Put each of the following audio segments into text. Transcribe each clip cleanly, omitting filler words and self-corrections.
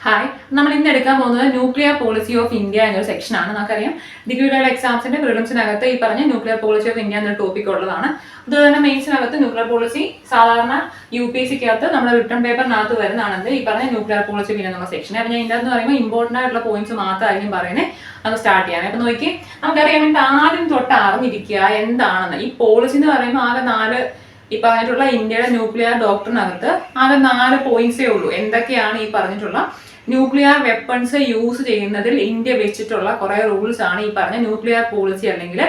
Hi, നമ്മൾ ഇന്ന് എടുക്കാൻ പോകുന്നത് ന്യൂക്ലിയർ പോളിസി ഓഫ് ഇന്ത്യ എന്നൊരു സെക്ഷനാണ്. നമുക്കറിയാം ഡിഗ്രി ലെവൽ എക്സാംസിന്റെ പ്രിലിംസിനകത്ത് ഈ പറഞ്ഞ ന്യൂക്ലിയർ പോളിസി ഓഫ് ഇന്ത്യ എന്നൊരു ടോപ്പിക് ഉള്ളതാണ്. അതുപോലെ തന്നെ മെയിൻസിനകത്ത് ന്യൂക്ലിയർ പോളിസി സാധാരണ UPSC-ക്കകത്ത് നമ്മുടെ റിട്ടേൺ പേപ്പറിനകത്ത് വരുന്നതാണെന്ന് ഈ പറഞ്ഞ ന്യൂക്ലിയർ പോളിസി ഓഫ് ഇന്ത്യ എന്നുള്ള സെക്ഷൻ. അപ്പം ഞാൻ ഇതിനകത്ത് പറയുമ്പോൾ ഇമ്പോർട്ടൻ്റ് ആയിട്ടുള്ള പോയിന്റ്സ് മാത്രമായിരിക്കും പറയുന്നത്. നമുക്ക് സ്റ്റാർട്ട് ചെയ്യാം. അപ്പം നോക്കി, നമുക്കറിയാൻ വേണ്ടി ആദ്യം തൊട്ട് അറിഞ്ഞിരിക്കുക എന്താണെന്ന്. ഈ പോളിസി എന്ന് പറയുമ്പോൾ ആകെ 4 ഈ പറഞ്ഞിട്ടുള്ള ഇന്ത്യയുടെ ന്യൂക്ലിയർ ഡോക്ടറിനകത്ത് ആകെ 4 പോയിന്റ്സേ ഉള്ളൂ. എന്തൊക്കെയാണ് ഈ പറഞ്ഞിട്ടുള്ള ന്യൂക്ലിയർ വെപ്പൺസ് യൂസ് ചെയ്യുന്നതിൽ ഇന്ത്യ വെച്ചിട്ടുള്ള കുറെ റൂൾസ് ആണ് ഈ പറഞ്ഞ ന്യൂക്ലിയർ പോളിസി അല്ലെങ്കിൽ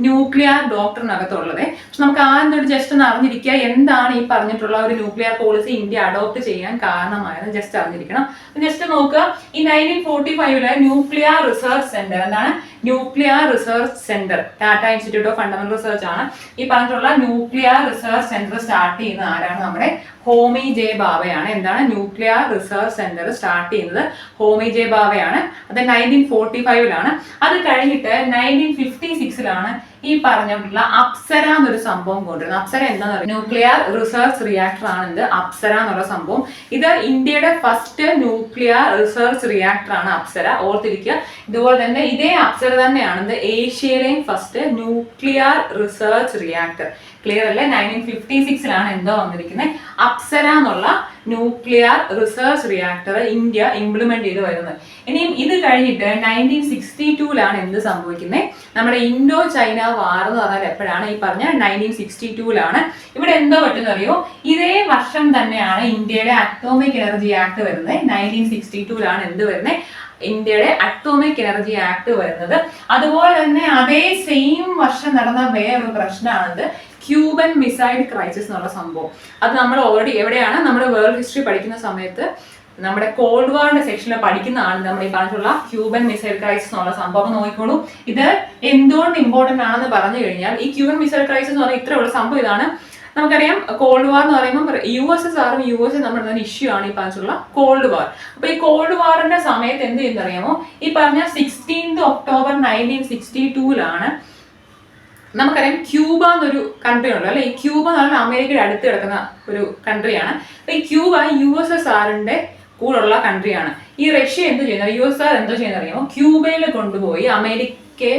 ന്യൂക്ലിയർ ഡോക്ടറിനകത്തുള്ളത്. പക്ഷെ നമുക്ക് ആദ്യം തൊട്ട് ജസ്റ്റ് ഒന്ന് അറിഞ്ഞിരിക്കുക എന്താണ് ഈ പറഞ്ഞിട്ടുള്ള ഒരു ന്യൂക്ലിയർ പോളിസി ഇന്ത്യ അഡോപ്റ്റ് ചെയ്യാൻ കാരണമായത് ജസ്റ്റ് അറിഞ്ഞിരിക്കണം. ജസ്റ്റ് നോക്കുക, ഈ 1945 ന്യൂക്ലിയർ റിസർച്ച് സെന്റർ എന്താണ്? Nuclear research centre Tata institute of fundamental research ആണ്. ഈ പറഞ്ഞിട്ടുള്ള ന്യൂക്ലിയർ റിസർച്ച് സെന്റർ സ്റ്റാർട്ട് ചെയ്യുന്ന ആരാണ്? നമ്മുടെ ഹോമി ജെ ഭാവയാണ്. എന്താണ്? ന്യൂക്ലിയർ റിസർച്ച് സെന്റർ സ്റ്റാർട്ട് ചെയ്യുന്നത് ഹോമി ജെ ഭാവയാണ്. അത് 1945 അത് കഴിഞ്ഞിട്ട് 1956 ഈ പറഞ്ഞിട്ടുള്ള അപ്സര എന്നൊരു സംഭവം കൊണ്ടുവരുന്നത്. അപ്സര എന്താണെന്ന് പറയുന്നത് ന്യൂക്ലിയർ റിസർച്ച് റിയാക്ടർ ആണ്. ഇത് അപ്സര എന്നുള്ള സംഭവം. ഇത് ഇന്ത്യയുടെ ഫസ്റ്റ് ന്യൂക്ലിയർ റിസർച്ച് റിയാക്ടർ ആണ് അപ്സര, ഓർത്തിരിക്കുക. ഇതുപോലെ തന്നെ ഇതേ അപ്സര തന്നെയാണ് ഇത് ഏഷ്യയിലെയും first nuclear research reactor. Clear അല്ലേ? 1956 എന്തോ വന്നിരിക്കുന്നത് അപ്സര എന്നുള്ള nuclear research reactor India implement ചെയ്ത് വരുന്നത്. ഇനിയും ഇത് കഴിഞ്ഞിട്ട് 1962 എന്ത് സംഭവിക്കുന്നത്? നമ്മുടെ ഇൻഡോ ചൈന വാർ എന്ന് പറഞ്ഞാൽ എപ്പോഴാണ്? ഈ പറഞ്ഞ 1962 ഇവിടെ എന്തോ പറ്റുന്ന അറിയോ? ഇതേ വർഷം തന്നെയാണ് ഇന്ത്യയുടെ അറ്റോമിക് എനർജി ആക്ട് വരുന്നത്. 1962 എന്ത് വരുന്നത്? ഇന്ത്യയുടെ അറ്റോമിക് എനർജി ആക്ട് വരുന്നത്. അതുപോലെ തന്നെ അതേ സെയിം വർഷം നടന്ന വേറൊരു പ്രശ്നമാണിത്, ക്യൂബൻ മിസൈൽ ക്രൈസിസ് എന്നുള്ള സംഭവം. അത് നമ്മൾ ഓൾറെഡി എവിടെയാണ് നമ്മുടെ വേൾഡ് ഹിസ്റ്ററി പഠിക്കുന്ന സമയത്ത് നമ്മുടെ കോൾഡ് വാറിന്റെ സെക്ഷനിൽ പഠിക്കുന്നതാണ് നമ്മൾ ഈ പറഞ്ഞിട്ടുള്ള ക്യൂബൻ മിസൈൽ ക്രൈസിസ് എന്നുള്ള സംഭവം. നോക്കിക്കോളൂ, ഇത് എന്തുകൊണ്ട് ഇമ്പോർട്ടന്റ് ആണെന്ന് പറഞ്ഞു കഴിഞ്ഞാൽ ഈ ക്യൂബൻ മിസൈൽ ക്രൈസിസ് എന്ന് പറഞ്ഞാൽ ഇത്രയുള്ള സംഭവം ഇതാണ്. നമുക്കറിയാം കോൾഡ് വാർ എന്ന് പറയുമ്പോൾ USSRും USA നമ്മുടെ ഇഷ്യൂ ആണ് ഈ പറഞ്ഞിട്ടുള്ള കോൾഡ് വാർ. അപ്പൊ ഈ കോൾഡ് വാറിന്റെ സമയത്ത് എന്ത് ചെയ്യുന്നറിയാമോ? ഈ പറഞ്ഞ 16 ഒക്ടോബർ 1962 നമുക്കറിയാം ക്യൂബ എന്നൊരു കൺട്രി ഉണ്ടല്ലോ അല്ലെ. ഈ ക്യൂബ എന്ന് പറഞ്ഞാൽ അമേരിക്കയുടെ അടുത്ത് കിടക്കുന്ന ഒരു കൺട്രിയാണ്. അപ്പൊ ഈ ക്യൂബ USSRന്റെ കൂടെയുള്ള കൺട്രിയാണ്. ഈ റഷ്യ എന്ത് ചെയ്യുന്നത്? USSR എന്തോ ചെയ്യുന്നത് അറിയാമോ? ക്യൂബയിൽ കൊണ്ടുപോയി അമേരിക്കയെ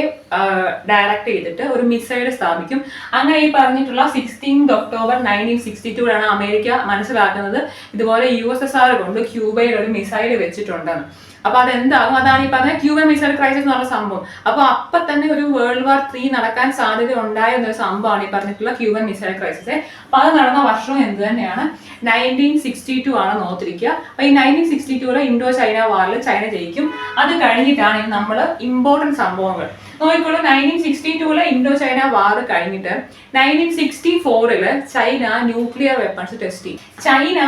ഡയറക്റ്റ് ചെയ്തിട്ട് ഒരു മിസൈൽ സ്ഥാപിക്കും. അങ്ങനെ ഈ പറഞ്ഞിട്ടുള്ള 16 ഒക്ടോബർ 1962 അമേരിക്ക മനസ്സിലാക്കുന്നത് ഇതുപോലെ USSR കൊണ്ട് ക്യൂബയിൽ ഒരു മിസൈൽ വെച്ചിട്ടുണ്ടെന്ന്. അപ്പൊ അതെന്താകും? അതാണ് ഈ പറഞ്ഞ ക്യൂബൻ മിസൈൽ ക്രൈസിസ് എന്നുള്ള സംഭവം. അപ്പൊ തന്നെ ഒരു വേൾഡ് വാർ 3 നടക്കാൻ സാധ്യത ഉണ്ടായ എന്നൊരു സംഭവമാണ് ഈ പറഞ്ഞിട്ടുള്ള ക്യൂബൻ മിസൈൽ ക്രൈസിസ്. അപ്പൊ അത് നടന്ന വർഷവും എന്ത് തന്നെയാണ്? 1962 ഓർത്തിരിക്കുക. അപ്പൊ ഈ 1962 ഇൻഡോ ചൈന വാറിൽ ചൈന ജയിക്കും. അത് കഴിഞ്ഞിട്ടാണ് നമ്മൾ ഇമ്പോർട്ടന്റ് സംഭവങ്ങൾ നോക്കിക്കോളൂ. 1962 ഇൻഡോ ചൈന വാർ കഴിഞ്ഞിട്ട് 1964 ചൈന ന്യൂക്ലിയർ വെപ്പൺസ് ടെസ്റ്റ് ചെയ്യും. ചൈന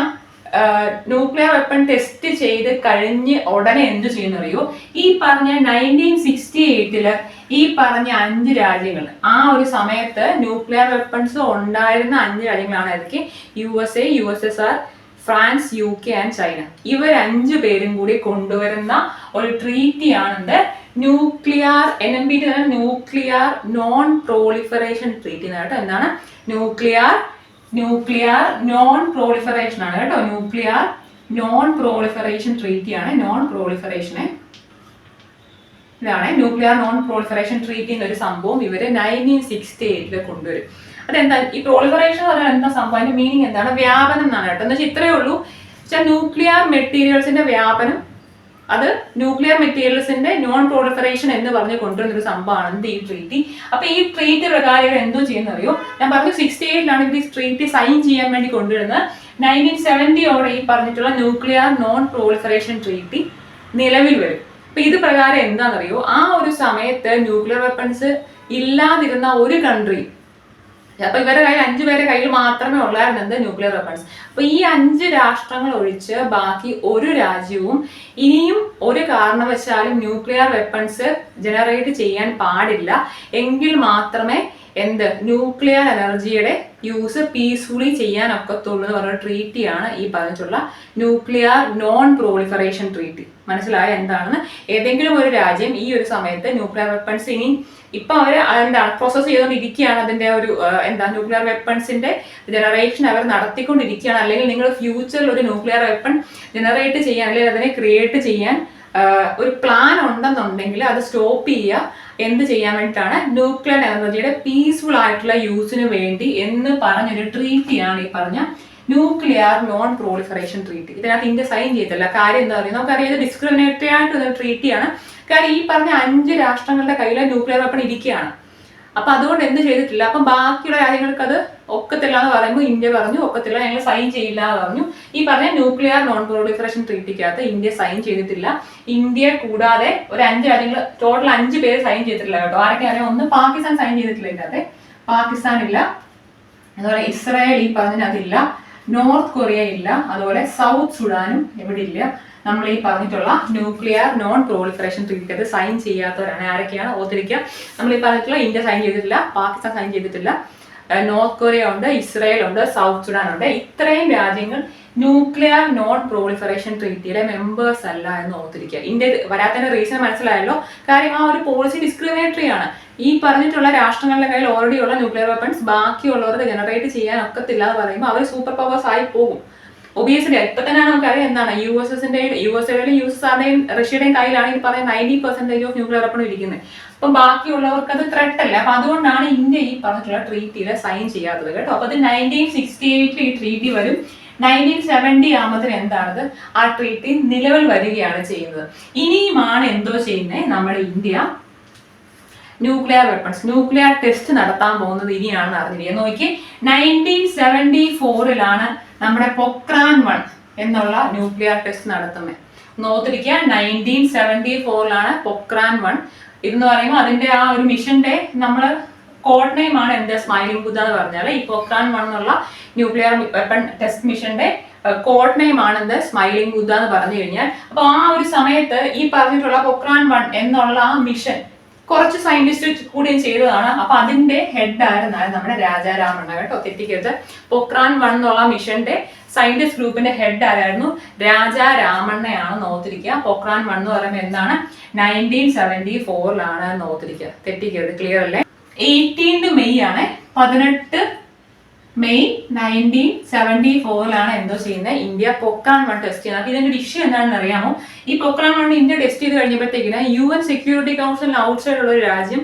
ന്യൂക്ലിയർ വെപ്പൺ ടെസ്റ്റ് ചെയ്ത് കഴിഞ്ഞ് ഉടനെ എന്ത് ചെയ്യുന്നറിയോ? ഈ പറഞ്ഞ 1968 ഈ പറഞ്ഞ 5 രാജ്യങ്ങൾ, ആ ഒരു സമയത്ത് ന്യൂക്ലിയർ വെപ്പൺസ് ഉണ്ടായിരുന്ന 5 രാജ്യങ്ങളാണ് ഏതൊക്കെ? USA, USSR, France, UK and China. ഇവർ 5 പേരും കൂടി കൊണ്ടുവരുന്ന ഒരു ട്രീറ്റിയാണെന്ത്? Nuclear NPT nuclear non proliferation treaty എന്നാണ്. എന്താണ്? ന്യൂക്ലിയർ നോൺ പ്രോളിഫറേഷൻ ആണ് കേട്ടോ. ന്യൂക്ലിയർ നോൺ പ്രോളിഫറേഷൻ ട്രീറ്റി ആണ്. നോൺ പ്രോളിഫറേഷനെ ഇതാണ് ന്യൂക്ലിയർ നോൺ പ്രോളിഫറേഷൻ ട്രീറ്റി എന്നൊരു സംഭവം ഇവര് 1968 കൊണ്ടുവരും. അതെന്താ ഈ പ്രോളിഫറേഷൻ എന്ന് പറഞ്ഞാൽ എന്താ സംഭവം? അതിന്റെ മീനിങ് എന്താണ്? വ്യാപനം എന്നാണ് കേട്ടോ. എന്ന് വെച്ചാൽ ഇത്രയേ ഉള്ളൂ. ന്യൂക്ലിയർ മെറ്റീരിയൽസിന്റെ വ്യാപനം, അത് ന്യൂക്ലിയർ മെറ്റീരിയൽസിന്റെ നോൺ പ്രോളിഫറേഷൻ എന്ന് പറഞ്ഞ് കൊണ്ടുവരുന്ന ഒരു സംഭവമാണ് ഈ ട്രീറ്റി. അപ്പൊ ഈ ട്രീറ്റി പ്രകാരം ഇവർ എന്തോ ചെയ്യുന്നറിയോ? ഞാൻ പറഞ്ഞു 68 ഇവർ ഈ ട്രീറ്റി സൈൻ ചെയ്യാൻ വേണ്ടി കൊണ്ടുവരുന്നത്. 1970 ഈ പറഞ്ഞിട്ടുള്ള ന്യൂക്ലിയർ നോൺ പ്രോളിഫറേഷൻ ട്രീറ്റി നിലവിൽ വരും. അപ്പൊ ഇത് പ്രകാരം എന്താണെന്നറിയോ? ആ ഒരു സമയത്ത് ന്യൂക്ലിയർ വെപ്പൺസ് ഇല്ലാതിരുന്ന ഒരു കൺട്രി, അപ്പൊ ഇവരുടെ കയ്യിൽ 5 പേരുടെ കയ്യിൽ മാത്രമേ ഉള്ളായിരുന്നു ന്യൂക്ലിയർ വെപ്പൺസ്. അപ്പൊ ഈ 5 രാഷ്ട്രങ്ങൾ ഒഴിച്ച് ബാക്കി ഒരു രാജ്യവും ഇനിയും ഒരു കാരണവശാലും ന്യൂക്ലിയർ വെപ്പൺസ് ജനറേറ്റ് ചെയ്യാൻ പാടില്ല. എങ്കിൽ മാത്രമേ എന്ത് ന്യൂക്ലിയർ എനർജിയുടെ യൂസ് പീസ്ഫുള്ളി ചെയ്യാനൊക്കത്തുള്ളൂ എന്ന് പറഞ്ഞ ട്രീറ്റിയാണ് ഈ പറഞ്ഞിട്ടുള്ള ന്യൂക്ലിയർ നോൺ പ്രോളിഫറേഷൻ ട്രീറ്റി. മനസ്സിലായ എന്താണെന്ന്? ഏതെങ്കിലും ഒരു രാജ്യം ഈ ഒരു സമയത്ത് ന്യൂക്ലിയർ വെപ്പൺസ് ഇനി ഇപ്പൊ അവര് എന്താണ് പ്രോസസ് ചെയ്തുകൊണ്ടിരിക്കുകയാണ്, അതിന്റെ ഒരു ന്യൂക്ലിയർ വെപ്പൺസിന്റെ ജനറേഷൻ അവർ നടത്തിക്കൊണ്ടിരിക്കുകയാണ്. അല്ലെങ്കിൽ നിങ്ങൾ ഫ്യൂച്ചറിൽ ഒരു ന്യൂക്ലിയർ വെപ്പൺ ജനറേറ്റ് ചെയ്യാൻ അല്ലെങ്കിൽ അതിനെ ക്രിയേറ്റ് ചെയ്യാൻ ഒരു പ്ലാൻ ഉണ്ടെന്നുണ്ടെങ്കിൽ അത് സ്റ്റോപ്പ് ചെയ്യുക. എന്ത് ചെയ്യാൻ വേണ്ടിയിട്ടാണ്? ന്യൂക്ലിയർ എനർജിയുടെ പീസ്ഫുൾ ആയിട്ടുള്ള യൂസിന് വേണ്ടി എന്ന് പറഞ്ഞൊരു ട്രീറ്റിയാണ് ഈ പറഞ്ഞ ന്യൂക്ലിയർ നോൺ പ്രോളിഫറേഷൻ ട്രീറ്റി. ഇതിനകത്ത് ഇന്ത്യ സൈൻ ചെയ്തില്ല. കാര്യം എന്താ പറയുക, നമുക്കറിയാം ഇത് ഡിസ്ക്രിമിനേറ്ററി ആയിട്ടുള്ള ട്രീറ്റിയാണ്. കാര്യം ഈ പറഞ്ഞ 5 രാഷ്ട്രങ്ങളുടെ കയ്യിൽ ന്യൂക്ലിയർ വെപ്പൺ ഇരിക്കുകയാണ്. അപ്പൊ അതുകൊണ്ട് എന്ത് ചെയ്തിട്ടില്ല. അപ്പം ബാക്കിയുള്ള രാജ്യങ്ങൾക്ക് അത് ഒക്കത്തില്ല എന്ന് പറയുമ്പോൾ ഇന്ത്യ പറഞ്ഞു ഒക്കത്തില്ല, ഞങ്ങൾ സൈൻ ചെയ്യില്ല എന്ന് പറഞ്ഞു. ഈ പറഞ്ഞ ന്യൂക്ലിയർ നോൺ പ്രോളിഫറേഷൻ ട്രീറ്റിക്കകത്ത് ഇന്ത്യ സൈൻ ചെയ്തിട്ടില്ല. ഇന്ത്യ കൂടാതെ ഒരു 5 രാജ്യങ്ങൾ, ടോട്ടൽ 5 പേര് സൈൻ ചെയ്തിട്ടില്ല കേട്ടോ. ആരൊക്കെ അറിയാം? ഒന്ന് പാകിസ്ഥാൻ സൈൻ ചെയ്തിട്ടില്ല, ഇതിനകത്ത് പാകിസ്ഥാൻ ഇല്ല. അതുപോലെ ഇസ്രായേൽ ഈ പറഞ്ഞതിനകത്തില്ല. നോർത്ത് കൊറിയ ഇല്ല. അതുപോലെ സൗത്ത് സുഡാനും എവിടെ ഇല്ല. നമ്മൾ ഈ പറഞ്ഞിട്ടുള്ള ന്യൂക്ലിയർ നോൺ പ്രോളിഫറേഷൻ ട്രീറ്റിക്കകത്ത് സൈൻ ചെയ്യാത്തവരാണ്. ആരൊക്കെയാണ്? ഓർത്തിരിക്കുക. നമ്മൾ ഈ പറഞ്ഞിട്ടുള്ള ഇന്ത്യ സൈൻ ചെയ്തിട്ടില്ല, പാകിസ്ഥാൻ സൈൻ ചെയ്തിട്ടില്ല, നോർത്ത് കൊറിയ ഉണ്ട്, ഇസ്രായേൽ ഉണ്ട്, സൗത്ത് സുഡാൻ ഉണ്ട്. ഇത്രയും രാജ്യങ്ങൾ ന്യൂക്ലിയർ നോൺ പ്രോളിഫറേഷൻ ട്രീറ്റിയുടെ മെമ്പേഴ്സ് അല്ല എന്ന് ഓർത്തിരിക്കുക. ഇന്ത്യ വരാത്തതിന്റെ റീസൺ മനസ്സിലായല്ലോ. കാര്യം ആ ഒരു പോളിസി ഡിസ്ക്രിമിനേറ്ററി ആണ്. ഈ പറഞ്ഞിട്ടുള്ള രാഷ്ട്രങ്ങളുടെ കയ്യിൽ ഓൾറെഡി ഉള്ള ന്യൂക്ലിയർ വെപ്പൺസ് ബാക്കിയുള്ളവർക്ക് ജനറേറ്റ് ചെയ്യാൻ ഒക്കത്തില്ല എന്ന് പറയുമ്പോൾ അവർ സൂപ്പർ പവേഴ്സ് ആയി പോകും. ഒബിയസ്ലി ഇപ്പൊ തന്നെ നമുക്കറിയാം എന്താണ് യുഎസ്എയുടെയും യുഎസ്എയുടെയും റഷ്യയുടെയും കയ്യിലാണ് ഈ പറയുന്ന 90% ഓഫ് ന്യൂക്ലിയർ വെപ്പൺ ഇരിക്കുന്നത്. അപ്പം ബാക്കിയുള്ളവർക്ക് അത് ത്രെട്ട് അല്ല. അപ്പൊ അതുകൊണ്ടാണ് ഇന്ത്യ ഈ പറഞ്ഞിട്ടുള്ള ട്രീറ്റിയിൽ സൈൻ ചെയ്യാത്തത് കേട്ടോ. അപ്പൊ അത് 1968 ഈ ട്രീറ്റി വരും. 1970 ആകുമ്പത്തിന് എന്താണത്? ആ ട്രീറ്റി നിലവിൽ വരികയാണ് ചെയ്യുന്നത്. ഇനിയുമാണ് എന്തോ ചെയ്യുന്നത് നമ്മുടെ India nuclear weapons, nuclear test നടത്താൻ പോകുന്നത് ഇനിയാണെന്ന് അറിഞ്ഞിരിക്കുക. നോക്കി 1974 നമ്മുടെ പൊക്രാൻ 1 എന്നുള്ള ന്യൂക്ലിയർ ടെസ്റ്റ് നടത്തുന്നത്. നോത്തിരിക്കുക, 1974 പൊക്രാൻ 1. ഇതെന്ന് പറയുമ്പോൾ അതിന്റെ ആ ഒരു മിഷന്റെ നമ്മള് കോഡ് നെയിം ആണ് എന്ത്? സ്മൈലിംഗ് ബുദ്ധ എന്ന് പറഞ്ഞാൽ ഈ പൊക്രാൻ 1 എന്നുള്ള ന്യൂക്ലിയർ വെപ്പൺ ടെസ്റ്റ് മിഷന്റെ കോഡ് നെയിം ആണ് എന്ത്? സ്മൈലിംഗ് ബുദ്ധ എന്ന് പറഞ്ഞു കഴിഞ്ഞാൽ. അപ്പൊ ആ ഒരു സമയത്ത് ഈ പറഞ്ഞിട്ടുള്ള പൊക്രാൻ 1 എന്നുള്ള ആ മിഷൻ കുറച്ച് സയന്റിസ്റ്റ് കൂടിയും ചെയ്തതാണ്. അപ്പൊ അതിന്റെ ഹെഡ് ആയിരുന്നു നമ്മുടെ രാജാരാമണ്ണ കേട്ടോ, തെറ്റിക്കരുത്. പൊക്രാൻ 1 എന്നുള്ള മിഷന്റെ സയന്റിസ്റ്റ് ഗ്രൂപ്പിന്റെ ഹെഡ് ആരായിരുന്നു? രാജാരാമണ്ണയാണ്. ഓർത്തിരിക്കുക. പൊക്രാൻ 1 എന്ന് പറയുമ്പോൾ എന്താണ്? 1974 ഓർത്തിരിക്കുക, തെറ്റിക്കരുത്. ക്ലിയർ അല്ലേ? 18 മെയ് ആണ്, 18 മെയ് 1974 എന്തോ ചെയ്യുന്നത്? ഇന്ത്യ പൊക്രാൻ 1 ടെസ്റ്റ് ചെയ്യുന്നത്. അപ്പൊ ഇതിന്റെ ഇഷ്യൂ എന്താണെന്ന് അറിയാമോ? ഈ പൊക്രാൻ 1 ഇന്ത്യ ടെസ്റ്റ് ചെയ്ത് കഴിഞ്ഞപ്പോഴത്തേക്കിന് UN സെക്യൂരിറ്റി കൗൺസിലിന് ഔട്ട്സൈഡ് ഉള്ള ഒരു രാജ്യം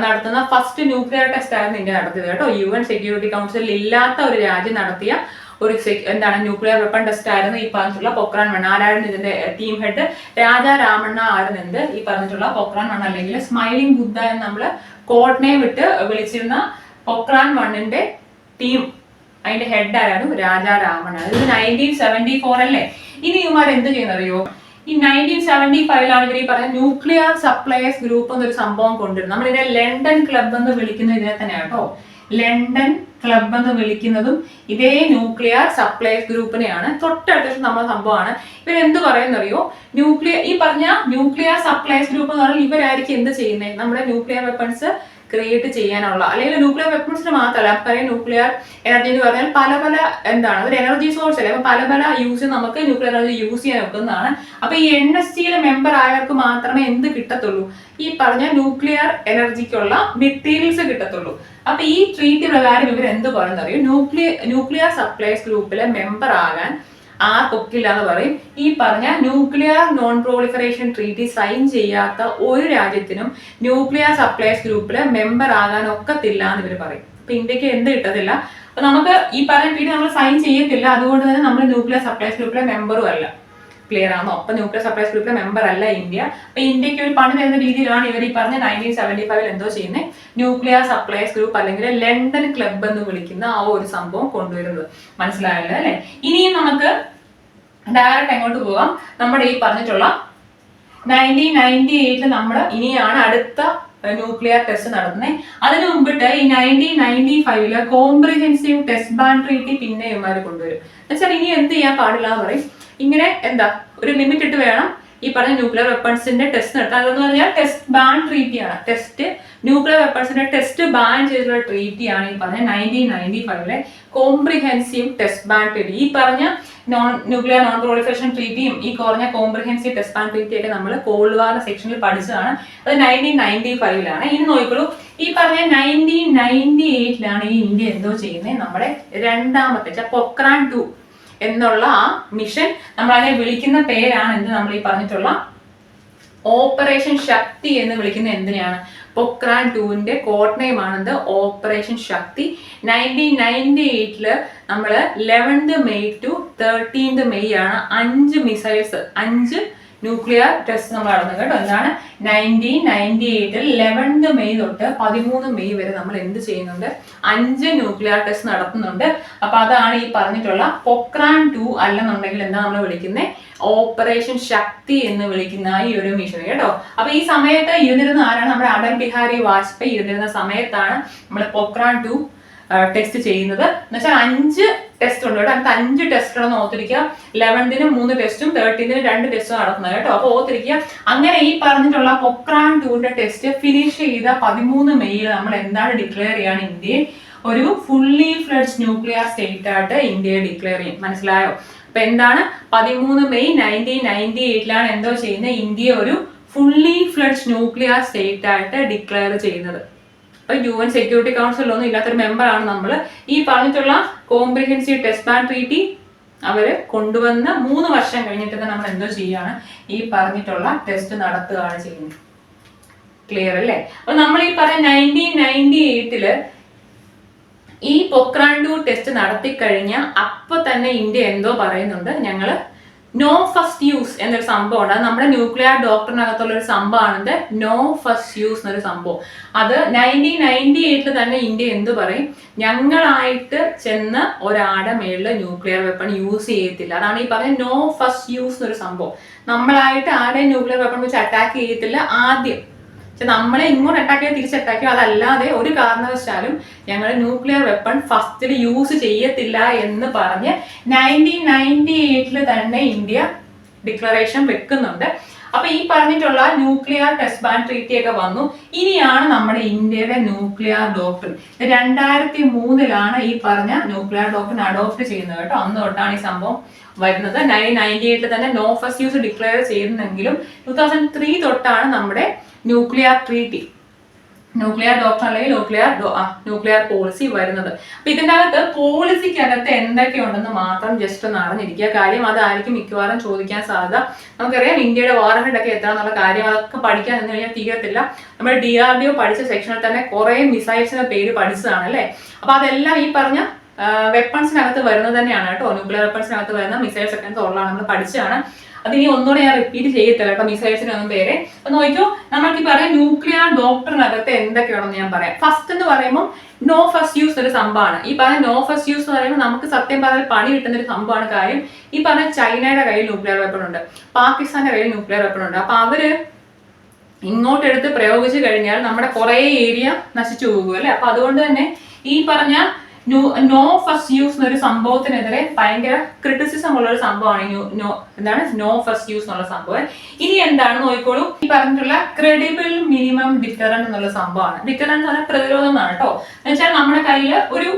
നടത്തുന്ന ഫസ്റ്റ് ന്യൂക്ലിയർ ടെസ്റ്റ് ആയിരുന്നു ഇന്ത്യ നടത്തിയത് കേട്ടോ. UN സെക്യൂരിറ്റി കൗൺസിലിൽ ഇല്ലാത്ത ഒരു രാജ്യം നടത്തിയ ഒരു ന്യൂക്ലിയർ വെപ്പൺ ടെസ്റ്റ് ആയിരുന്നു ഈ പറഞ്ഞിട്ടുള്ള പൊക്രാൻ 1. ആരായിരുന്നു ഇതിന്റെ ടീം ഹെഡ്? രാജാരാമണ്ണ ആയിരുന്നു എന്ത്? ഈ പറഞ്ഞിട്ടുള്ള പൊക്രാൻ 1 അല്ലെങ്കിൽ സ്മൈലിംഗ് ബുദ്ധ എന്ന് നമ്മള് കോഡ് നെയിം വിട്ട് വിളിച്ചിരുന്ന പൊക്രാൻ 1ന്റെ ടീം, അതിന്റെ ഹെഡ് ആരായിരുന്നു? രാജാരാമണ്ണ. ഇത് 1974 അല്ലേ? ഇനി ഇവന്മാർ എന്ത് ചെയ്യുന്നറിയോ? ഈ 1975 ഇവർ ഈ പറഞ്ഞ ന്യൂക്ലിയർ സപ്ലയേഴ്സ് ഗ്രൂപ്പ് എന്നൊരു സംഭവം കൊണ്ടുവരുന്നത്. നമ്മളിതിനെ ലണ്ടൻ ക്ലബ് എന്ന് വിളിക്കുന്നത് ഇതിനെ തന്നെയാണ് കേട്ടോ. ലണ്ടൻ ക്ലബ് എന്ന് വിളിക്കുന്നതും ഇതേ ന്യൂക്ലിയർ സപ്ലയേഴ്സ് ഗ്രൂപ്പിനെയാണ്. തൊട്ടടുത്ത നമ്മുടെ സംഭവമാണ്. ഇവരെന്ത് പറയുന്നറിയോ? ഈ പറഞ്ഞ ന്യൂക്ലിയർ സപ്ലയേഴ്സ് ഗ്രൂപ്പ് എന്ന് പറഞ്ഞാൽ ഇവരായിരിക്കും എന്ത് ചെയ്യുന്നത്? നമ്മുടെ ന്യൂക്ലിയർ വെപ്പൺസ് ക്രിയേറ്റ് ചെയ്യാനുള്ള, അല്ലെങ്കിൽ ന്യൂക്ലിയർ വെപ്പൺസിന് മാത്രമല്ല, നമുക്കറിയാം ന്യൂക്ലിയർ എനർജി എന്ന് പറഞ്ഞാൽ പല എന്താണ് ഒരു എനർജി സോഴ്സ് അല്ലേ. അപ്പൊ പല യൂസ് നമുക്ക് ന്യൂക്ലിയർ എനർജി യൂസ് ചെയ്യാൻ ഒക്കുന്നതാണ്. അപ്പൊ ഈ NSCയിലെ മെമ്പർ ആയവർക്ക് മാത്രമേ എന്ത് കിട്ടത്തുള്ളൂ? ഈ പറഞ്ഞ ന്യൂക്ലിയർ എനർജിക്കുള്ള മെറ്റീരിയൽസ് കിട്ടത്തുള്ളൂ. അപ്പൊ ഈ ട്രീറ്റി പ്രകാരം ഇവർ എന്ത് പറയുന്നറിയോ? ന്യൂക്ലിയർ സപ്ലൈസ് ഗ്രൂപ്പിലെ മെമ്പർ ആകാൻ ആർക്കൊക്കില്ല എന്ന് പറയും. ഈ പറഞ്ഞ nuclear non proliferation treaty sign ചെയ്യാത്ത ഒരു രാജ്യത്തിനും ന്യൂക്ലിയർ സപ്ലൈസ് ഗ്രൂപ്പില് മെമ്പർ ആകാൻ ഒക്കത്തില്ല എന്ന് ഇവർ പറയും. അപ്പൊ ഇന്ത്യക്ക് എന്ത് കിട്ടത്തില്ല? അപ്പൊ നമുക്ക് ഈ പറഞ്ഞ ട്രീറ്റി നമ്മൾ സൈൻ ചെയ്യത്തില്ല. അതുകൊണ്ട് തന്നെ നമ്മൾ ന്യൂക്ലിയർ സപ്ലൈസ് ഗ്രൂപ്പിലെ മെമ്പറും അല്ല. ക്ലിയർ ആണോ? അപ്പൊ ന്യൂക്ലിയർ സപ്ലൈസ് ഗ്രൂപ്പിലെ മെമ്പർ അല്ല ഇന്ത്യ. അപ്പൊ ഇന്ത്യക്ക് ഒരു പണി തരുന്ന രീതിയിലാണ് ഇവർ ഈ പറഞ്ഞ 1975 എന്തോ ചെയ്യുന്നത്? ന്യൂക്ലിയർ സപ്ലൈസ് ഗ്രൂപ്പ് അല്ലെങ്കിൽ ലണ്ടൻ ക്ലബ് എന്ന് വിളിക്കുന്ന ആ ഒരു സംഭവം കൊണ്ടുവരുന്നത്. മനസ്സിലായല്ലോ അല്ലെ? ഇനിയും നമുക്ക് ഡയറക്റ്റ് എങ്ങോട്ട് പോകാം? നമ്മുടെ ഈ പറഞ്ഞിട്ടുള്ള 1998 നമ്മൾ ഇനിയാണ് അടുത്ത ന്യൂക്ലിയർ ടെസ്റ്റ് നടത്തുന്നത്. അതിനു മുമ്പിട്ട് ഈ 1995 കോംപ്രിഹെൻസീവ് ടെസ്റ്റ് ബാൻ ട്രീറ്റി പിന്നെ ഇവന്മാർ കൊണ്ടുവരും. എന്നുവെച്ചാൽ ഇനി എന്ത് ചെയ്യാൻ പാടില്ല എന്ന് പറയും. ഇങ്ങനെ ഒരു ലിമിറ്റ് ഇട്ട് വേണം ഈ പറഞ്ഞ ന്യൂക്ലിയർ വെപ്പൺസിന്റെ ടെസ്റ്റ് നടത്താൻ. അതെന്ന് പറഞ്ഞാൽ ടെസ്റ്റ് ബാൻ ട്രീറ്റിയാണ്. ന്യൂക്ലിയർ വെപ്പൺസിന്റെ ടെസ്റ്റ് ബാൻ ചെയ്തിട്ടുള്ള ട്രീറ്റിയാണ് ഈ പറഞ്ഞ 1995 കോംപ്രിഹെൻസീവ് ടെസ്റ്റ് ബാൻ ട്രീറ്റി. ഈ പറഞ്ഞ ന്യൂക്ലിയർ നോൺ പ്രൊളിഫറേഷൻ ട്രീറ്റിയും ഈ കുറഞ്ഞ കോംപ്രിഹെൻസീവ് ടെസ്റ്റ് ബാൻ ട്രീറ്റിയൊക്കെ നമ്മൾ കോൾഡ് വാർ സെക്ഷനിൽ പഠിച്ചതാണ്. അത് 1995 ഇനി നോക്കിക്കോളൂ, ഈ പറഞ്ഞ 1998 ഈ ഇന്ത്യ എന്തോ ചെയ്യുന്നത്, നമ്മുടെ രണ്ടാമത്തെ പൊക്രാൻ 2 എന്നുള്ള ആ മിഷൻ, നമ്മൾ അതിനെ വിളിക്കുന്ന പേരാണ് എന്ത്, നമ്മൾ ഈ പറഞ്ഞിട്ടുള്ള ഓപ്പറേഷൻ ശക്തി എന്ന് വിളിക്കുന്ന എന്തിനാണ്, പൊക്രാൻ 2ന്റെ കോഡ് നെയിം ആണെന്ത്, ഓപ്പറേഷൻ ശക്തി. 1998 നമ്മൾ 11th May to 13th May ആണ് 5 മിസൈൽസ് 5 ന്യൂക്ലിയർ ടെസ്റ്റ് നമ്മൾ നടന്നത് കേട്ടോ. എന്താണ് 1998 11th May തൊട്ട് 13 May വരെ നമ്മൾ എന്ത് ചെയ്യുന്നുണ്ട്, 5 ന്യൂക്ലിയർ ടെസ്റ്റ് നടത്തുന്നുണ്ട്. അപ്പൊ അതാണ് ഈ പറഞ്ഞിട്ടുള്ള പൊക്രാൻ 2 അല്ലെന്നുണ്ടെങ്കിൽ എന്താ നമ്മൾ വിളിക്കുന്നത്, ഓപ്പറേഷൻ ശക്തി എന്ന് വിളിക്കുന്ന ഈ ഒരു മിഷൻ കേട്ടോ. അപ്പൊ ഈ സമയത്ത് ഇരുന്നിരുന്ന ആരാണ്, നമ്മുടെ അടൽ ബിഹാരി വാജ്പേയി ഇരുന്നിരുന്ന സമയത്താണ് നമ്മൾ പൊക്രാൻ 2 ടെസ്റ്റ് ചെയ്യുന്നത്. എന്ന് വെച്ചാൽ 5 ടെസ്റ്റ് ഉണ്ട് കേട്ടോ. നമുക്ക് 5 ടെസ്റ്റ് ഉണ്ടെന്ന് ഓർത്തിരിക്കുക. 11th 3 ടെസ്റ്റും 13th 2 ടെസ്റ്റും നടത്തുന്നത് കേട്ടോ. അപ്പൊ ഓർത്തിരിക്കുക. അങ്ങനെ ഈ പറഞ്ഞിട്ടുള്ള പൊക്രാൻ 2ന്റെ ടെസ്റ്റ് ഫിനിഷ് ചെയ്ത 13 May നമ്മൾ എന്താണ് ഡിക്ലെയർ ചെയ്യാണ്, ഇന്ത്യയെ ഒരു ഫുള്ളി ഫ്ലെഡ്ജ് ന്യൂക്ലിയർ സ്റ്റേറ്റ് ആയിട്ട് ഇന്ത്യയെ ഡിക്ലെയർ ചെയ്യും. മനസ്സിലായോ? അപ്പൊ എന്താണ് 13 May 1998 എന്തോ ചെയ്യുന്നത്, ഇന്ത്യയെ ഒരു ഫുള്ളി ഫ്ലെഡ്ജ് ന്യൂക്ലിയർ സ്റ്റേറ്റ് ആയിട്ട് ഡിക്ലെയർ ചെയ്യുന്നത്. UN സെക്യൂരിറ്റി കൗൺസിലൊന്നും ഇല്ലാത്തൊരു മെമ്പറാണ് നമ്മൾ. ഈ പറഞ്ഞിട്ടുള്ള കോംപ്രിഹെൻസീവ് ടെസ്റ്റ് ബാൻ ട്രീറ്റി അവര് കൊണ്ടുവന്ന് 3 വർഷം കഴിഞ്ഞിട്ട് നമ്മൾ എന്തോ ചെയ്യാണ്, ഈ പറഞ്ഞിട്ടുള്ള ടെസ്റ്റ് നടത്തുകയാണ് ചെയ്യുന്നത്. ക്ലിയർ അല്ലേ? അപ്പൊ നമ്മൾ ഈ പറഞ്ഞ 1998 ഈ പൊക്രാൻ 2 ടെസ്റ്റ് നടത്തി കഴിഞ്ഞ അപ്പൊ തന്നെ ഇന്ത്യ എന്തോ പറയുന്നുണ്ട്, ഞങ്ങള് നോ ഫസ്റ്റ് യൂസ് എന്നൊരു സംഭവം ഉണ്ട്. അത് നമ്മുടെ ന്യൂക്ലിയർ ഡോക്ടറിനകത്തുള്ള ഒരു സംഭവമാണ് നോ ഫസ്റ്റ് യൂസ് എന്നൊരു സംഭവം. അത് 1998 തന്നെ ഇന്ത്യ എന്ത് പറയും, ഞങ്ങളായിട്ട് ചെന്ന് ഒരാടെ മേളില് ന്യൂക്ലിയർ വെപ്പൺ യൂസ് ചെയ്യത്തില്ല. അതാണ് ഈ പറഞ്ഞ നോ ഫസ്റ്റ് യൂസ് എന്നൊരു സംഭവം. നമ്മളായിട്ട് ആരെയും ന്യൂക്ലിയർ വെപ്പൺ വെച്ച് അറ്റാക്ക് ചെയ്യത്തില്ല ആദ്യം. നമ്മളെ ഇങ്ങോട്ട് അറ്റാക്ക് ചെയ്ത് തിരിച്ച് അറ്റാക്ക് ചെയ്യും. അതല്ലാതെ ഒരു കാരണവശാലും ഞങ്ങൾ ന്യൂക്ലിയർ വെപ്പൺ ഫസ്റ്റിൽ യൂസ് ചെയ്യത്തില്ല എന്ന് പറഞ്ഞ് 1998 തന്നെ ഇന്ത്യ ഡിക്ലറേഷൻ വെക്കുന്നുണ്ട്. അപ്പൊ ഈ പറഞ്ഞിട്ടുള്ള ന്യൂക്ലിയർ ടെസ്റ്റ് ബാൻ ട്രീറ്റി ഒക്കെ വന്നു. ഇനിയാണ് നമ്മുടെ ഇന്ത്യയുടെ ന്യൂക്ലിയർ ഡോക്ട്രിൻ 2003 ഈ പറഞ്ഞ ന്യൂക്ലിയർ ഡോക്ട്രിൻ അഡോപ്റ്റ് ചെയ്യുന്നത് കേട്ടോ. അന്ന് തൊട്ടാണ് ഈ സംഭവം വരുന്നത്. 1998 തന്നെ നോ ഫസ്റ്റ് യൂസ് ഡിക്ലെയർ ചെയ്യുന്നെങ്കിലും 2003 തൊട്ടാണ് നമ്മുടെ ന്യൂക്ലിയർ ട്രീറ്റി, ന്യൂക്ലിയർ ഡോക്ടർ അല്ലെങ്കിൽ ന്യൂക്ലിയർ പോളിസി വരുന്നത്. അപ്പൊ ഇതിന്റെ അകത്ത് പോളിസിക്കകത്ത് എന്തൊക്കെയുണ്ടെന്ന് മാത്രം ജസ്റ്റ് ഒന്ന് അറിഞ്ഞിരിക്കുക. കാര്യം അതായിരിക്കും മിക്കവാറും ചോദിക്കാൻ സാധ്യത. നമുക്കറിയാം ഇന്ത്യയുടെ വാർഹെഡ് ഒക്കെ എത്താന്നുള്ള കാര്യം, അതൊക്കെ പഠിക്കാൻ നിന്ന് കഴിഞ്ഞാൽ തീരത്തില്ല. നമ്മുടെ DRDO പഠിച്ച സെക്ഷനിൽ തന്നെ കുറെ മിസൈൽസിന്റെ പേര് പഠിച്ചതാണ് അല്ലേ. അപ്പൊ അതെല്ലാം ഈ പറഞ്ഞ വെപ്പൺസിനകത്ത് വരുന്നത് തന്നെയാണ് കേട്ടോ. ന്യൂക്ലിയർ വെപ്പൺസിനകത്ത് വരുന്ന മിസൈൽസ് ഒക്കെ ഉള്ളതാണ്, നമ്മൾ പഠിച്ചതാണ്. അത് ഇനി ഒന്നുകൂടെ ഞാൻ റിപ്പീറ്റ് ചെയ്യത്തില്ല കേട്ടോ, മിസൈൽസിന് ഒന്നും പേര്. അപ്പൊ നോക്കിയോ, നമുക്ക് ഈ പറയാം ന്യൂക്ലിയർ ഡോക്ടറിനകത്ത് എന്തൊക്കെയാണെന്ന് ഞാൻ പറയാം. ഫസ്റ്റ് എന്ന് പറയുമ്പോൾ നോ ഫസ്റ്റ് യൂസ് ഒരു സംഭവമാണ്. ഈ പറഞ്ഞ നോ ഫസ്റ്റ് യൂസ് എന്ന് പറയുമ്പോൾ നമുക്ക് സത്യം പറഞ്ഞാൽ പണി കിട്ടുന്ന ഒരു സംഭവമാണ്. കാര്യം ഈ പറഞ്ഞ ചൈനയുടെ കയ്യിൽ ന്യൂക്ലിയർ വെപ്പൺ ഉണ്ട്, പാകിസ്ഥാന്റെ കയ്യിൽ ന്യൂക്ലിയർ വെപ്പൺ ഉണ്ട്. അപ്പൊ അവര് ഇങ്ങോട്ടെടുത്ത് പ്രയോഗിച്ചു കഴിഞ്ഞാൽ നമ്മുടെ കുറെ ഏരിയ നശിച്ചു പോകും അല്ലെ. അപ്പൊ അതുകൊണ്ട് തന്നെ ഈ പറഞ്ഞ നോ ഫസ്റ്റ് യൂസ് എന്നൊരു സംഭവത്തിനെതിരെ ഭയങ്കര ക്രിറ്റിസിസം ഉള്ള ഒരു സംഭവമാണ് എന്താണ് നോ ഫസ്റ്റ് യൂസ് എന്നുള്ള സംഭവം. ഇനി എന്താണ് നോക്കിക്കോളൂ, ഈ പറഞ്ഞിട്ടുള്ള ക്രെഡിബിൾ മിനിമം ഡിറ്ററന്റ് എന്നുള്ള സംഭവമാണ്. ഡിറ്ററന്റ് എന്ന് പറഞ്ഞാൽ പ്രതിരോധം എന്നാണ് കേട്ടോ. എന്ന് വെച്ചാൽ നമ്മുടെ കയ്യിൽ ഒരു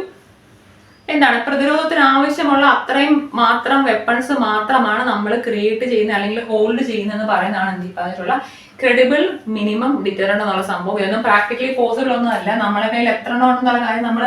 എന്താണ് പ്രതിരോധത്തിന് ആവശ്യമുള്ള അത്രയും മാത്രം വെപ്പൺസ് മാത്രമാണ് നമ്മൾ ക്രിയേറ്റ് ചെയ്യുന്നത് അല്ലെങ്കിൽ ഹോൾഡ് ചെയ്യുന്നതെന്ന് പറയുന്നതാണ് എന്ത് പറഞ്ഞിട്ടുള്ള ക്രെഡിബിൾ മിനിമം ഡിറ്ററന്റ് എന്നുള്ള സംഭവം. ഇതൊന്നും പ്രാക്ടിക്കലി പോസിബിൾ ഒന്നും അല്ല. നമ്മളെ കയ്യിൽ എത്ര എണ്ണം ഉണ്ടെന്നുള്ള കാര്യം നമ്മൾ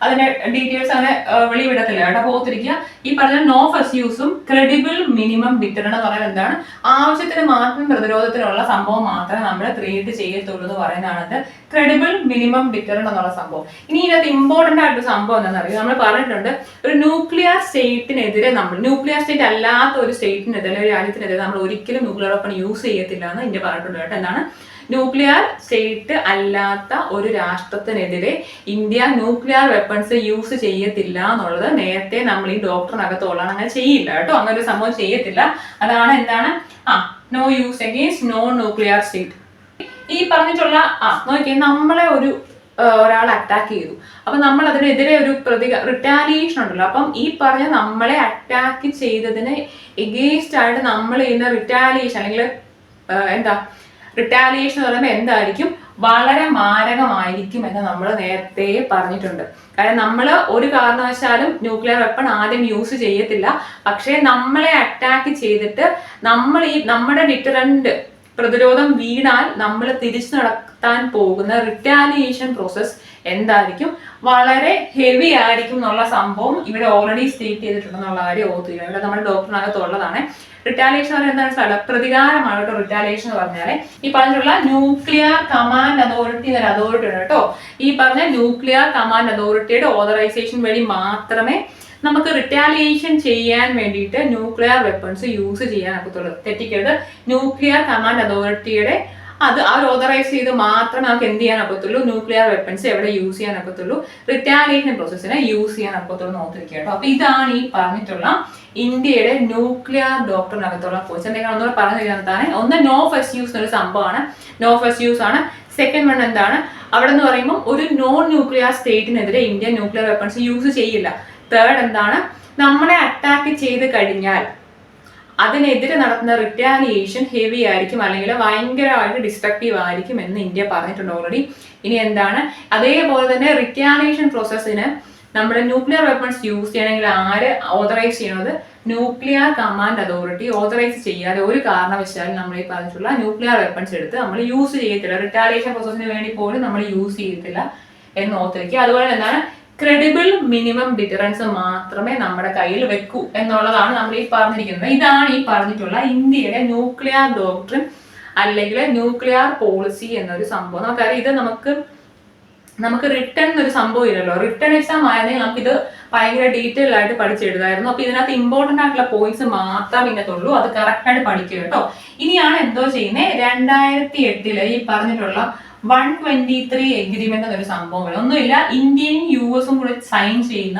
അതിന്റെ ഡീറ്റെയിൽസ് അങ്ങനെ വെളിവിടത്തില്ല കേട്ടോ. പോത്തിരിക്കുക. ഈ പറഞ്ഞ നോ ഫസ്റ്റ് യൂസും ക്രെഡിബിൾ മിനിമം ഡിറ്ററന്റ് എന്ന് പറയുന്നത് എന്താണ്, ആവശ്യത്തിന് മാത്രം പ്രതിരോധത്തിനുള്ള സംഭവം മാത്രമേ നമ്മൾ ക്രിയേറ്റ് ചെയ്യത്തുള്ളൂ എന്ന് പറയുന്നതാണ് ക്രെഡിബിൾ മിനിമം ഡിറ്ററന്റ് എന്നുള്ള സംഭവം. ഇനി ഇതിനകത്ത് ഇമ്പോർട്ടന്റ് ആയിട്ട് സംഭവം എന്താണെന്ന് അറിയാം. നമ്മൾ പറഞ്ഞിട്ടുണ്ട് ഒരു ന്യൂക്ലിയർ സ്റ്റേറ്റിനെതിരെ ന്യൂക്ലിയർ സ്റ്റേറ്റ് അല്ലാത്ത ഒരു സ്റ്റേറ്റിനെതിരെ ഒരു രാജ്യത്തിനെതിരെ നമ്മൾ ഒരിക്കലും ന്യൂക്ലിയർ വെപ്പൺ യൂസ് ചെയ്യത്തില്ല എന്ന് ഇന്ത്യ പറഞ്ഞിട്ടുണ്ട് കേട്ടോ. എന്താണ് ന്യൂക്ലിയർ സ്റ്റേറ്റ് അല്ലാത്ത ഒരു രാഷ്ട്രത്തിനെതിരെ ഇന്ത്യ ന്യൂക്ലിയർ വെപ്പൺസ് യൂസ് ചെയ്യത്തില്ല എന്നുള്ളത് നേരത്തെ നമ്മൾ ഈ ഡോക്ടറിനകത്തോളാണ്. അങ്ങനെ ചെയ്യില്ല കേട്ടോ, അങ്ങനെ ഒരു സംഭവം ചെയ്യത്തില്ല. അതാണ് എന്താണ് no use against non nuclear state. ഈ പറഞ്ഞിട്ടുള്ള നോക്കിയേ, നമ്മളെ ഒരു ഒരാൾ അറ്റാക്ക് ചെയ്തു. അപ്പൊ നമ്മൾ അതിനെതിരെ ഒരു റിറ്റാലിയേഷൻ ഉണ്ടല്ലോ. അപ്പം ഈ പറഞ്ഞ നമ്മളെ അറ്റാക്ക് ചെയ്തതിന് എഗെയിൻസ്റ്റ് ആയിട്ട് നമ്മൾ ചെയ്യുന്ന റിറ്റാലിയേഷൻ അല്ലെങ്കിൽ റിറ്റാലിയേഷൻ എന്ന് പറയുമ്പോൾ എന്തായിരിക്കും, വളരെ മാരകമായിരിക്കും എന്ന് നമ്മൾ നേരത്തെ പറഞ്ഞിട്ടുണ്ട്. കാരണം നമ്മൾ ഒരു കാരണവശാലും ന്യൂക്ലിയർ വെപ്പൺ ആദ്യം യൂസ് ചെയ്യത്തില്ല. പക്ഷേ നമ്മളെ അറ്റാക്ക് ചെയ്തിട്ട് നമ്മുടെ ഡിറ്ററന്റ് പ്രതിരോധം വീണാൽ നമ്മൾ തിരിച്ചു നടത്താൻ പോകുന്ന റിറ്റാലിയേഷൻ പ്രോസസ് എന്തായിരിക്കും, വളരെ ഹെവി ആയിരിക്കും എന്നുള്ള സംഭവം ഇവിടെ ഓൾറെഡി സ്റ്റേറ്റ് ചെയ്തിട്ടുണ്ടെന്നുള്ള കാര്യം ഓർത്തില്ല. ഇവിടെ നമ്മുടെ ഡോക്ടറിനകത്തുള്ളതാണ്. റിറ്റാലിയേഷൻ എന്ന് പറഞ്ഞാൽ എന്താണ്, പ്രതികാരമാണ് കേട്ടോ. റിറ്റാലിയേഷൻ എന്ന് പറഞ്ഞാൽ ഈ പറഞ്ഞിട്ടുള്ള ന്യൂക്ലിയർ കമാൻഡ് അതോറിറ്റി എന്നൊരു അതോറിറ്റി ഉണ്ട് കേട്ടോ. ഈ പറഞ്ഞ ന്യൂക്ലിയർ കമാൻഡ് അതോറിറ്റിയുടെ ഓതറൈസേഷൻ വഴി മാത്രമേ നമുക്ക് റിറ്റാലിയേഷൻ ചെയ്യാൻ വേണ്ടിയിട്ട് ന്യൂക്ലിയർ വെപ്പൺസ് യൂസ് ചെയ്യാൻ ഒക്കത്തുള്ളൂ. തെറ്റിക്കരുത്. ന്യൂക്ലിയർ കമാൻഡ് അതോറിറ്റിയുടെ അവർ ഓതറൈസ് ചെയ്ത് മാത്രമേ നമുക്ക് എന്ത് ചെയ്യാൻ ഒക്കത്തുള്ളൂ, ന്യൂക്ലിയർ വെപ്പൺസ് എവിടെ യൂസ് ചെയ്യാൻ ഒക്കത്തുള്ളൂ, റിറ്റാലിയേഷൻ പ്രോസസ്സിനെ യൂസ് ചെയ്യാൻ ഒക്കത്തുള്ളൂ എന്ന് ഓർത്തിരിക്കുക കേട്ടോ. അപ്പൊ ഇതാണ് ഈ പറഞ്ഞിട്ടുള്ള ഇന്ത്യയുടെ ന്യൂക്ലിയർ ഡോക്ടറിനകത്തുള്ള പോയിന്റ്സ്. എന്തെങ്കിലും ഒന്നുകൂടെ പറഞ്ഞു തരുന്നതാണ്. ഒന്ന്, നോ ഫസ്റ്റ് യൂസ് എന്നൊരു സംഭവമാണ്, നോ ഫസ്റ്റ് യൂസ് ആണ്. സെക്കൻഡ് വൺ എന്താണ്, അവിടെ എന്ന് പറയുമ്പോൾ ഒരു നോൺ ന്യൂക്ലിയർ സ്റ്റേറ്റിനെതിരെ ഇന്ത്യ ന്യൂക്ലിയർ വെപ്പൺസ് യൂസ് ചെയ്യില്ല. തേർഡ് എന്താണ്, നമ്മളെ അറ്റാക്ക് ചെയ്ത് കഴിഞ്ഞാൽ അതിനെതിരെ നടത്തുന്ന റിറ്റാലിയേഷൻ ഹെവി ആയിരിക്കും, അല്ലെങ്കിൽ ഭയങ്കരമായിട്ട് ഡിസ്ട്രക്റ്റീവ് ആയിരിക്കും എന്ന് ഇന്ത്യ പറഞ്ഞിട്ടുണ്ട് ഓൾറെഡി. ഇനി എന്താണ്, അതേപോലെ തന്നെ റിറ്റാലിയേഷൻ പ്രോസസ്സിന് നമ്മുടെ ന്യൂക്ലിയർ വെപ്പൺസ് യൂസ് ചെയ്യണമെങ്കിൽ ആര് ഓതറൈസ് ചെയ്യണത്, ന്യൂക്ലിയർ കമാൻഡ് അതോറിറ്റി ഓതറൈസ് ചെയ്യാതെ ഒരു കാരണവശാലും നമ്മൾ ഈ പറഞ്ഞിട്ടുള്ള ന്യൂക്ലിയർ വെപ്പൺസ് എടുത്ത് നമ്മൾ യൂസ് ചെയ്യത്തില്ല. റിറ്റാലിയേഷൻ പ്രോസസ്സിന് വേണ്ടി പോലും നമ്മൾ യൂസ് ചെയ്യത്തില്ല എന്ന് ഓർത്തിരിക്കുക. അതുപോലെ എന്താണ്, ക്രെഡിബിൾ മിനിമം ഡിറ്ററൻസ് മാത്രമേ നമ്മുടെ കയ്യിൽ വെക്കൂ എന്നുള്ളതാണ് നമ്മൾ ഈ പറഞ്ഞിരിക്കുന്നത്. ഇതാണ് ഈ പറഞ്ഞിട്ടുള്ള ഇന്ത്യയുടെ ന്യൂക്ലിയർ ഡോക്ട്രിൻ അല്ലെങ്കിൽ ന്യൂക്ലിയർ പോളിസി എന്നൊരു സംഭവം. നമുക്കറിയാം, ഇത് നമുക്ക് റിട്ടേൺ എന്നൊരു സംഭവം ഇല്ലല്ലോ. റിട്ടേൺ എക്സാം ആയിരുന്നെങ്കിൽ നമുക്കിത് ഭയങ്കര ഡീറ്റെയിൽ ആയിട്ട് പഠിച്ചെഴുതായിരുന്നു. അപ്പൊ ഇതിനകത്ത് ഇമ്പോർട്ടന്റ് ആയിട്ടുള്ള പോയിന്റ്സ് മാത്രം ഇതിനകത്തുള്ളൂ. അത് കറക്റ്റ് ആയിട്ട് പഠിക്കുക കേട്ടോ. ഇനിയാണ് എന്തോ ചെയ്യുന്നത്, 2008 ഈ പറഞ്ഞിട്ടുള്ള 123 എഗ്രിമെന്റ് എന്നൊരു സംഭവം. ഒന്നുമില്ല, ഇന്ത്യയും US കൂടെ സൈൻ ചെയ്യുന്ന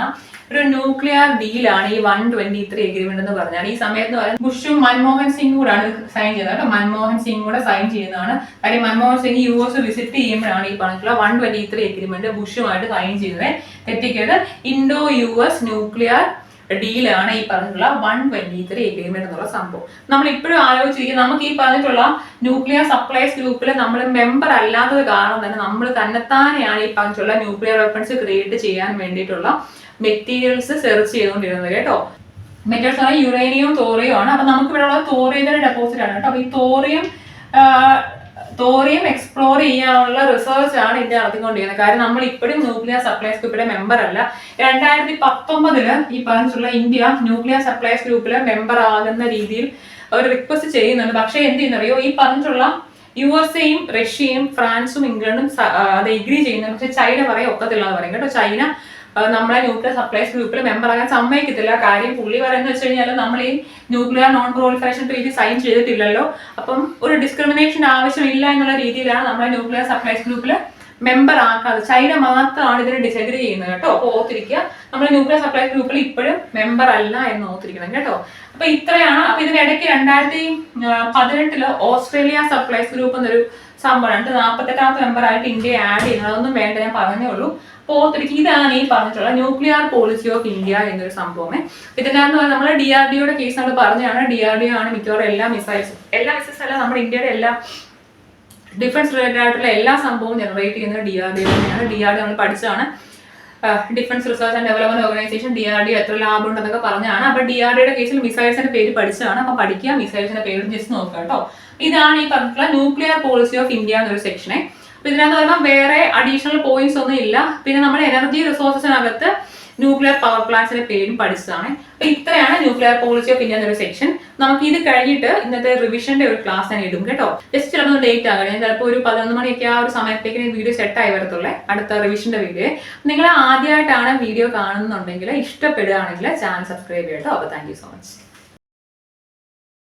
ഒരു ന്യൂക്ലിയർ ഡീലാണ് ഈ 123 എഗ്രിമെന്റ് എന്ന് പറഞ്ഞാൽ. ഈ സമയത്ത് പറയുന്നത് ബുഷും മൻമോഹൻ സിംഗ് കൂടാണ് സൈൻ ചെയ്യുന്നത് കേട്ടോ. മൻമോഹൻ സിംഗ് കൂടെ സൈൻ ചെയ്യുന്നതാണ്. കാര്യം മൻമോഹൻ സിംഗ് US വിസിറ്റ് ചെയ്യുമ്പോഴാണ് ഈ പറഞ്ഞിട്ടുള്ള 123 എഗ്രിമെന്റ് ബുഷുമായിട്ട് സൈൻ ചെയ്തത്. തെറ്റിക്കരുത്. ഇൻഡോ US ന്യൂക്ലിയർ ഡീലാണ് ഈ പറഞ്ഞിട്ടുള്ള 123 എഗ്രിമെന്റ് എന്നുള്ള സംഭവം. നമ്മൾ ഇപ്പോഴും ആലോചിച്ചിരിക്കും, നമുക്ക് ഈ പറഞ്ഞിട്ടുള്ള ന്യൂക്ലിയർ സപ്ലൈസ് ഗ്രൂപ്പിൽ നമ്മൾ മെമ്പർ അല്ലാത്തത് കാരണം തന്നെ നമ്മൾ തന്നെത്താനെയാണ് ഈ പറഞ്ഞിട്ടുള്ള ന്യൂക്ലിയർ വെപ്പൺസ് ക്രിയേറ്റ് ചെയ്യാൻ വേണ്ടിയിട്ടുള്ള മെറ്റീരിയൽസ് സെർച്ച് ചെയ്തുകൊണ്ടിരുന്നത് കേട്ടോ. മെറ്റീരിയൽസ് പറഞ്ഞാൽ യുറേനിയം, തോറിയം ആണ്. അപ്പൊ നമുക്ക് ഇവിടെ ഉള്ള തോറിയത്തിന്റെ ഡെപ്പോസിറ്റ് ആണ് കേട്ടോ. അപ്പൊ ഈ തോറിയം എക്സ്പ്ലോർ ചെയ്യാനുള്ള റിസർച്ച് ആണ് ഇന്ത്യ നടത്തിക്കൊണ്ടിരിക്കുന്നത്. കാരണം നമ്മൾ ഇപ്പോഴും ന്യൂക്ലിയർ സപ്ലൈസ് ഗ്രൂപ്പിലെ മെമ്പർ അല്ല. 2019 ഈ പറഞ്ഞിട്ടുള്ള ഇന്ത്യ ന്യൂക്ലിയർ സപ്ലൈസ് ഗ്രൂപ്പിലെ മെമ്പർ ആകുന്ന രീതിയിൽ അവർ റിക്വസ്റ്റ് ചെയ്യുന്നുണ്ട്. പക്ഷേ എന്ത് ചെയ്യുന്നറിയോ, ഈ പറഞ്ഞിട്ടുള്ള USA-യും റഷ്യയും ഫ്രാൻസും ഇംഗ്ലണ്ടും അത് എഗ്രി ചെയ്യുന്നുണ്ട്. പക്ഷെ ചൈന പറയാൻ ഒക്കത്തില്ല എന്ന് പറയും കേട്ടോ. ചൈന നമ്മളെ ന്യൂക്ലിയർ സപ്ലൈസ് ഗ്രൂപ്പിൽ മെമ്പർ ആകാൻ സമ്മതിക്കത്തില്ല. കാര്യം പുള്ളി പറയുന്നത് വെച്ച് കഴിഞ്ഞാൽ നമ്മൾ ഈ nuclear non proliferation treaty sign ചെയ്തിട്ടില്ലല്ലോ, അപ്പം ഒരു ഡിസ്ക്രിമിനേഷൻ ആവശ്യമില്ല എന്നുള്ള രീതിയിലാണ് നമ്മളെ ന്യൂക്ലിയർ സപ്ലൈസ് ഗ്രൂപ്പിൽ മെമ്പർ ആക്കാതെ. ചൈന മാത്രമാണ് ഇതിനെ ഡിസഗ്രി ചെയ്യുന്നത് കേട്ടോ. അപ്പോൾ ഓർത്തിരിക്കുക, നമ്മൾ ന്യൂക്ലിയർ സപ്ലൈസ് ഗ്രൂപ്പിൽ ഇപ്പോഴും മെമ്പർ അല്ല എന്ന് ഓർത്തിരിക്കണം കേട്ടോ. അപ്പൊ ഇത്രയാണ്. അപ്പൊ ഇതിനിടയ്ക്ക് 2018 ഓസ്ട്രേലിയ സപ്ലൈസ് ഗ്രൂപ്പ് എന്നൊരു സംഭവം 48ാമത്തെ മെമ്പർ ആയിട്ട് ഇന്ത്യ ആഡ് ചെയ്യുന്നത്. അതൊന്നും വേണ്ട, ഞാൻ പറഞ്ഞേ ഉള്ളൂ. ഓർത്തിരിക്കും, ഇതാണ് ഈ പറഞ്ഞിട്ടുള്ള ന്യൂക്ലിയർ പോളിസി ഓഫ് ഇന്ത്യ എന്നൊരു സംഭവമേ. ഇതിനകത്ത് നമ്മൾ DRDOയുടെ കേസ് നമ്മൾ പറഞ്ഞാണ്. DRDO ആണ് മിക്കവാറും എല്ലാ മിസൈൽസും അല്ല, നമ്മുടെ ഇന്ത്യയുടെ എല്ലാ ഡിഫൻസ് റിലേറ്റഡ് ആയിട്ടുള്ള എല്ലാ സംഭവവും ജനറേറ്റ് ചെയ്യുന്നത് DRDO തന്നെയാണ്. DRDO നമ്മൾ പഠിച്ചതാണ്. Defence research and development organisation DRDO എത്ര ലാഭം ഉണ്ടെന്നൊക്കെ പറഞ്ഞാണ്. അപ്പൊ DRDOയുടെ കേസിൽ മിസൈൽസിന്റെ പേര് പഠിച്ചതാണ്. അപ്പൊ പഠിക്കുക, മിസൈൽസിന്റെ പേര് ജസ്റ്റ് നോക്കുക കേട്ടോ. ഇതാണ് ഈ പറഞ്ഞിട്ടുള്ള ന്യൂക്ലിയർ പോളിസി ഓഫ് ഇന്ത്യ എന്നൊരു സെക്ഷനെ. അപ്പൊ ഇതിനകത്ത് പറയുമ്പോൾ വേറെ അഡീഷണൽ പോയിന്റ്സ് ഒന്നും ഇല്ല. പിന്നെ നമ്മൾ എനർജി റിസോഴ്സസിനകത്ത് ന്യൂക്ലിയർ പവർ പ്ലാന്റ്സിന്റെ പേരും പഠിച്ചതാണ്. അപ്പൊ ഇത്രയാണ് ന്യൂക്ലിയർ പോളിസി ഓഫ് ഇന്ത്യ എന്നൊരു സെക്ഷൻ. നമുക്ക് ഇത് കഴിഞ്ഞിട്ട് ഇന്നത്തെ റിവിഷന്റെ ഒരു ക്ലാസ് ഞാൻ ഇടും കേട്ടോ. ജസ്റ്റ് ചിലപ്പോൾ ഡേറ്റ് ആകണം, ഞാൻ ചിലപ്പോൾ ഒരു 11 മണിയൊക്കെ ആ ഒരു സമയത്തേക്ക് വീഡിയോ സെറ്റ് ആയി വരത്തുള്ളേ, അടുത്ത റിവിഷന്റെ വീഡിയോ. നിങ്ങൾ ആദ്യമായിട്ടാണ് വീഡിയോ കാണുന്നുണ്ടെങ്കിൽ ഇഷ്ടപ്പെടുകയാണെങ്കിൽ ചാനൽ സബ്സ്ക്രൈബ് ചെയ്യട്ടോ. അപ്പൊ താങ്ക് യു സോ മച്ച്.